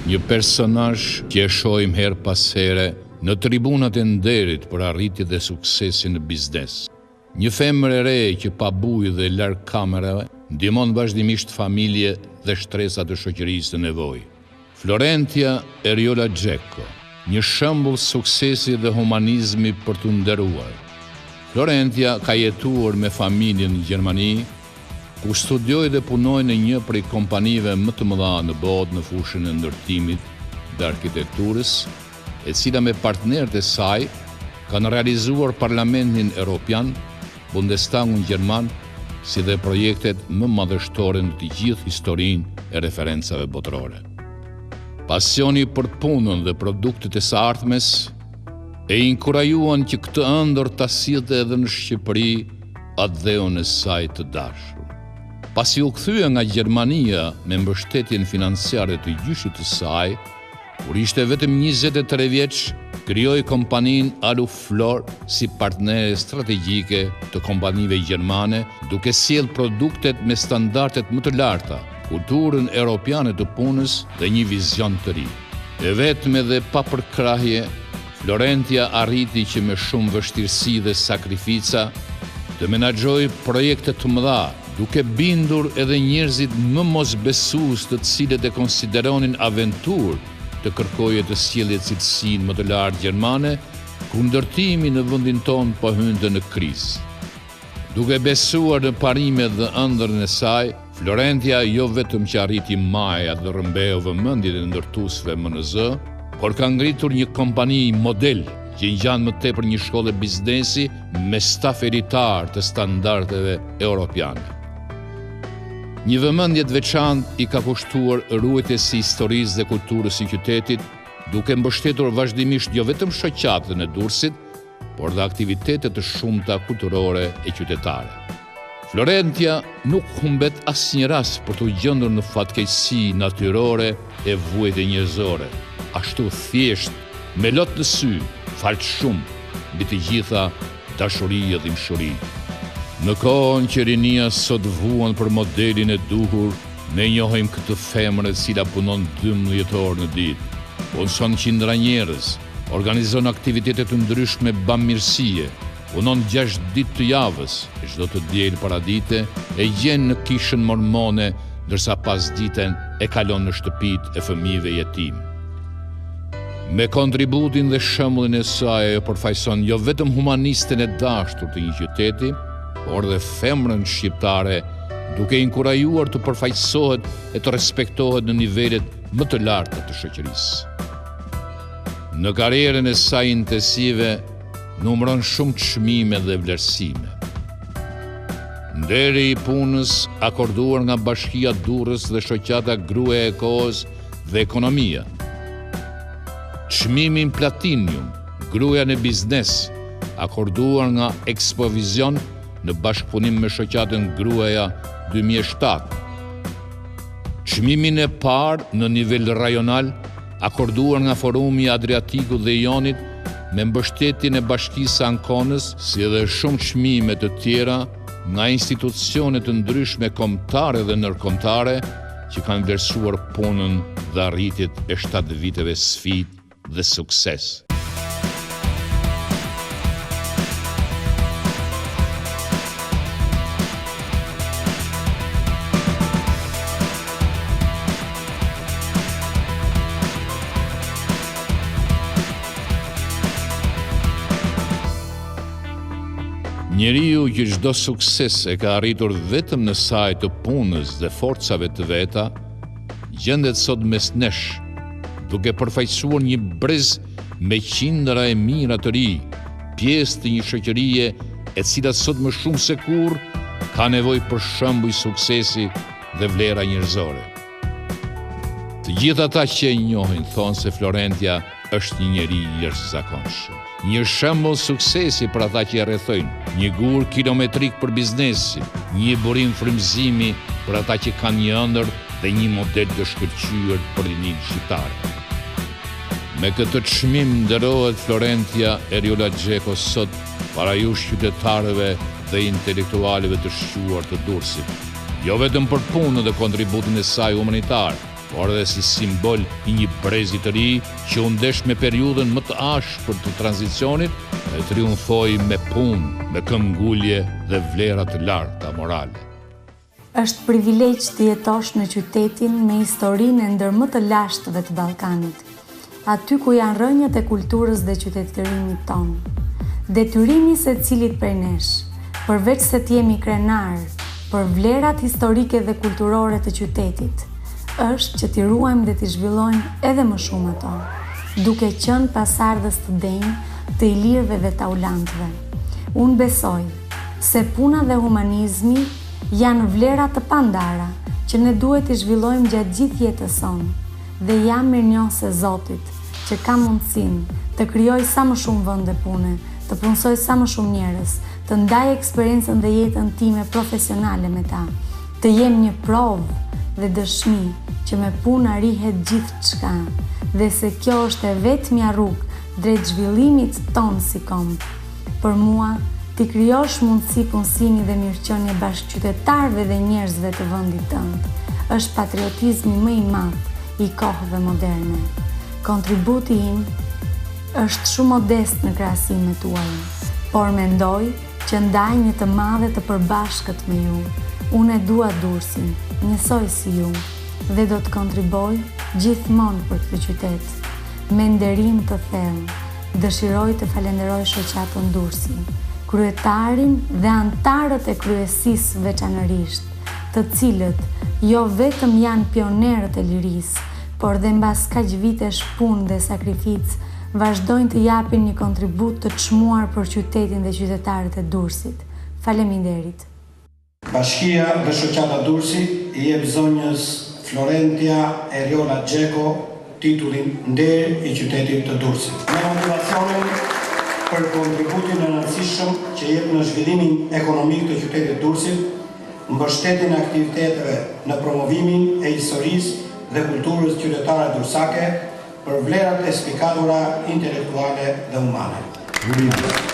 Një personazh që e shohim her pas here në tribunat e nderit për arritje dhe suksesin në biznes. Një femër e re që pa bujë dhe larg kamerave ndihmon vazhdimisht familje dhe shtresa të shoqërisë të nevojë. Florentia Eriola Xheko, një shembull suksesi dhe humanizmi për të nderuar. Florentia ka jetuar me familjen në Gjermani, ku studioi dhe punoi në një prej kompanive më të mëdha në botë në fushën e ndërtimit dhe arkitekturës, e cila me partnerët e saj kanë realizuar Parlamentin Evropian, Bundestagun Gjerman, si dhe projektet më madhështore në të gjithë historinë e referencave botërore. Pasioni për punën dhe produktet e së ardhmes e inkurajuan që këtë ëndër ta sillte edhe në Shqipëri atë dheun e saj të dashur. Pasi u kthye nga Gjermania me mbështetjen financiare të gjyshit të saj, kur ishte vetëm 23 vjeç, krijoi kompaninë Aluflor si partnere strategjike të kompanive gjermane, duke sjell produktet me standardet më të larta, kulturën europiane të punës dhe një vizion të ri. E vetme dhe pa përkrahje, Florentia arriti që me shumë vështirësi dhe sakrifica të menaxhojë projekte të mëdha, duke bindur edhe njerëzit më mosbesues të cilët e konsideronin aventurë të kërkojë të sjellje cilësinë më të lartë gjermane, ku ndërtimi në vendin tonë po hynte në krizë. Duke besuar në parimet dhe ëndrrën e saj, Florentia jo vetëm që arriti majat dhe rrëmbeu vëmendjen e ndërtuesve MNZ, por ka ngritur një kompani model që ngjan më tepër një shkollë biznesi me staf elitar të standardeve europiane. Një vëmendje të veçantë i ka kushtuar ruajtjes së historisë dhe kulturës së qytetit, duke mbështetur vazhdimisht jo vetëm shoqatën e Durrësit, por dhe aktivitete të shumta kulturore e qytetare. Florentia nuk humbet asnjë rast për të gjendur në fatkeqësi natyrore e vuajtje njerëzore, ashtu thjesht, me lot në sy, falt shumë, mbi të gjitha dashuri e dhimbshuri. Në kohën që rinia sot vuan për modelin e duhur, ne njohim këtë femër e cila punon 12 orë në ditë, punson qindra njerëz, organizon aktivitete të ndryshme bamirësie, punon 6 ditë të javës, e çdo të diel paradite e gjen në kishën mormone, ndërsa pas ditën e kalon në shtëpitë e fëmijëve jetim. Me kontributin dhe shembullin e saj ajo përfaqëson jo vetëm humanisten e dashur të një qyteti, por dhe femrën shqiptare, duke inkurajuar të përfaqësohet e të respektohet në nivelet më të larta të shoqërisë. Në karrierën e saj intensive, numëron shumë çmime dhe vlerësime. Nderi i punës akorduar nga Bashkia Durrës dhe shoqata Gruaja e Kohës dhe Ekonomia. Çmimin Platinium, Gruaja në Biznes, akorduar nga Expovision në bashkëpunim me shoqatën Gruaja 2007. Çmimin e parë në nivel rajonal, akorduar nga Forumi Adriatiku dhe Ionit me mbështetjen e Bashkisë Ankonës, si edhe shumë çmime të tjera nga institucione të ndryshme kombëtare dhe ndërkombëtare që kanë vlerësuar punën dhe arritjet e 7 viteve sfidë dhe sukses. Njeriu që çdo sukses e ka arritur vetëm në saj të punës dhe forcave të veta, gjendet sot mes nesh, duke përfaqësuar një brez me qindra e mira të ri, pjesë të një shoqërie e cila sot më shumë se kurrë ka nevojë për shembuj suksesi dhe vlera njerëzore. Të gjithë ata që e njohin thonë se Florentia është një njeri i jashtëzakonshëm, një shembull suksesi për ata që e rrethojnë, një gur kilometrik për biznesin, një burim frymëzimi për ata që kanë një ëndër dhe një model të shkëlqyer për rinin shqiptare. Me këtë çmim nderohet Florentia Eriola Xheko sot para jush qytetarëve dhe intelektualëve të shquar të Durrësit, jo vetëm për punën dhe kontributin e saj humanitar, por edhe si simbol i një brezi të ri që u ndesh me periudhën më të ashpër të tranzicionit dhe triumfoi me punë, me këmbgulje dhe vlera të larta morale. Është privilegj të jetosh në qytetin me historinë e ndër më të lashtëve të Ballkanit, aty ku janë rrënjët e kulturës dhe qytetërimit tonë. Detyrimi secilit prej nesh, përveç se të jemi krenar për vlerat historike dhe kulturore të qytetit, është që t'i ruajmë dhe t'i zhvillojmë edhe më shumë ato, duke qenë pasardhës të denjë të ilirëve dhe të ulantëve. Unë besoj se puna dhe humanizmi janë vlera të pandara që ne duhet t'i zhvillojmë gjatë gjithë jetës sonë dhe jam mirënjohëse Zotit që ka mundësinë të krijoj sa më shumë vende pune, të punësoj sa më shumë njerëz, të ndaj eksperiencën dhe jetën time profesionale me ta, të jem një provë dhe dëshmi që me punë arrihet gjithçka dhe se kjo është e vetmja rrugë drejt zhvillimit tonë si kombë. Për mua, t'i krijosh mundësi punësimi dhe mirëqenie bashkëqytetarëve dhe njerëzve të vendit tënd, është patriotizmi më i madh i kohëve moderne. Kontributi im është shumë modest në krahasim me tuaj, por mendoj që ndaj një të madhe të përbashkët me ju. Unë e dua Durrësin, njësoj si ju, dhe do të kontriboj gjithmonë për këtë qytet. Me nderim të thellë, dëshiroj të falenderoj shoqatën Durrësi, kryetarin dhe antarët e kryesisë veçanërisht, të cilët jo vetëm janë pionerët e lirisë, por dhe mbas kaq vitesh punë dhe sakrificë, vazhdojnë të japin një kontribut të çmuar për qytetin dhe qytetarët e Durrësit. Faleminderit. Bashkia dhe shoqata Durrësi i jep zonjës Florentia Eriola Gjeko titullin Nder i qytetit të Durrësit. Me motivacionin për kontributin e rëndësishëm që jep në zhvillimin ekonomik të qytetit Durrësit, mbështetjen e aktiviteteve në promovimin e historisë dhe kulturës qytetare durrësake, për vlerat e spikatura intelektuale dhe humane.